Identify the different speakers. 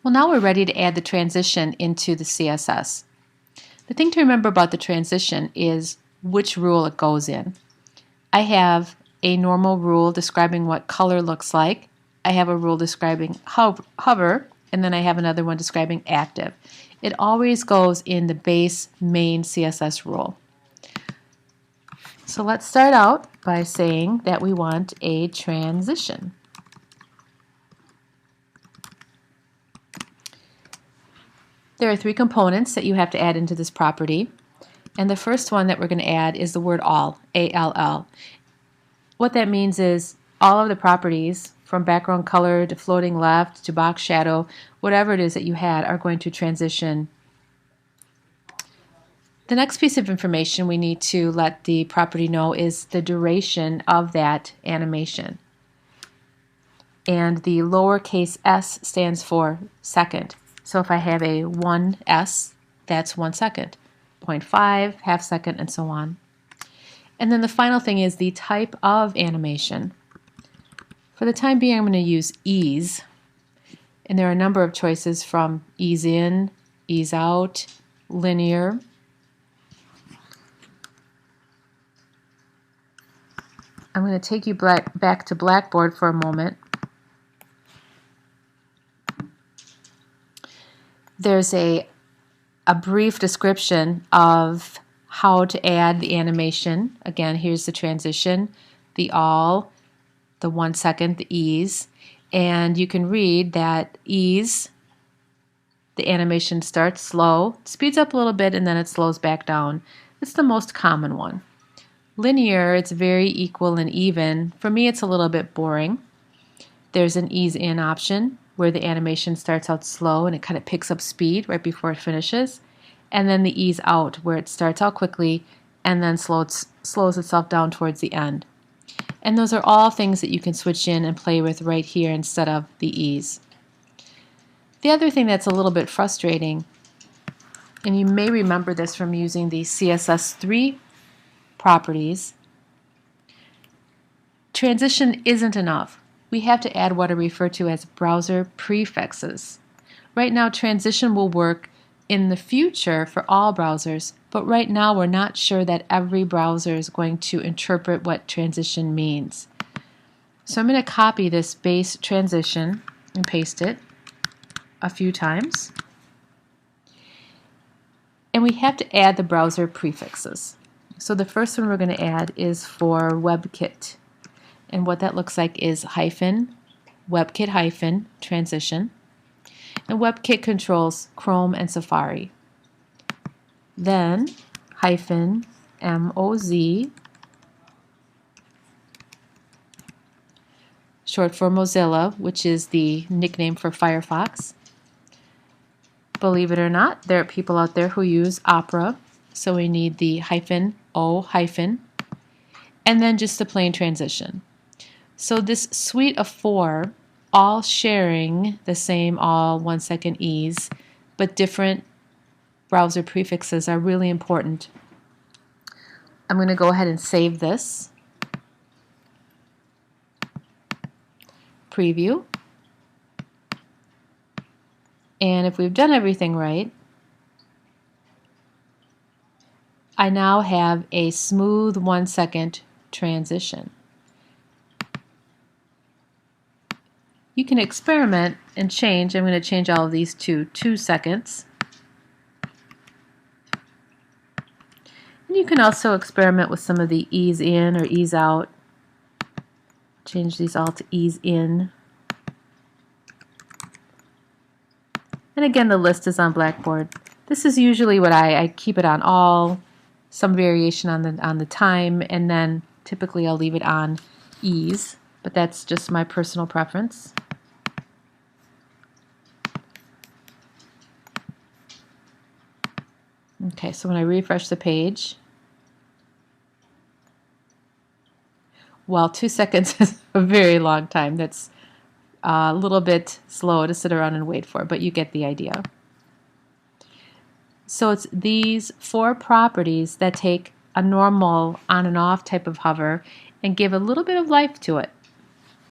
Speaker 1: Well, now we're ready to add the transition into the CSS. The thing to remember about the transition is which rule it goes in. I have a normal rule describing what color looks like. I have a rule describing hover, and then I have another one describing active. It always goes in the base main CSS rule. So let's start out by saying that we want a transition. There are three components that you have to add into this property. And the first one that we're going to add is the word all, A-L-L. What that means is all of the properties, from background color to floating left to box shadow, whatever it is that you had, are going to transition. The next piece of information we need to let the property know is the duration of that animation. And the lowercase s stands for second. So if I have a 1s, that's 1 second, 0.5, half second, and so on. And then the final thing is the type of animation. For the time being, I'm going to use ease. And there are a number of choices from ease in, ease out, linear. I'm going to take you back to Blackboard for a moment. There's a brief description of how to add the animation. Again, here's the transition, the all, the 1 second, the ease. And you can read that ease, the animation starts slow, speeds up a little bit, and then it slows back down. It's the most common one. Linear, it's very equal and even. For me, it's a little bit boring. There's an ease in option where the animation starts out slow and it kind of picks up speed right before it finishes. And then the ease out where it starts out quickly and then slows itself down towards the end. And those are all things that you can switch in and play with right here instead of the ease. The other thing that's a little bit frustrating, and you may remember this from using the CSS3 properties, transition isn't enough. We have to add what are referred to as browser prefixes. Right now, transition will work in the future for all browsers, but right now we're not sure that every browser is going to interpret what transition means. So I'm going to copy this base transition and paste it a few times. And we have to add the browser prefixes. So the first one we're going to add is for WebKit. And what that looks like is hyphen, WebKit hyphen, transition. And WebKit controls Chrome and Safari. Then hyphen MOZ, short for Mozilla, which is the nickname for Firefox. Believe it or not, there are people out there who use Opera, so we need the hyphen O hyphen, and then just the plain transition. So this suite of 4, all sharing the same all 1 second ease, but different browser prefixes are really important. I'm going to go ahead and save this. Preview. And if we've done everything right, I now have a smooth 1 second transition. You can experiment and change. I'm going to change all of these to 2 seconds. And you can also experiment with some of the ease in or ease out. Change these all to ease in. And again, the list is on Blackboard. This is usually what I keep it on all, some variation on the time, and then typically I'll leave it on ease, but that's just my personal preference. Okay, so when I refresh the page, well, 2 seconds is a very long time. That's a little bit slow to sit around and wait for, but you get the idea. So it's these 4 properties that take a normal on and off type of hover and give a little bit of life to it.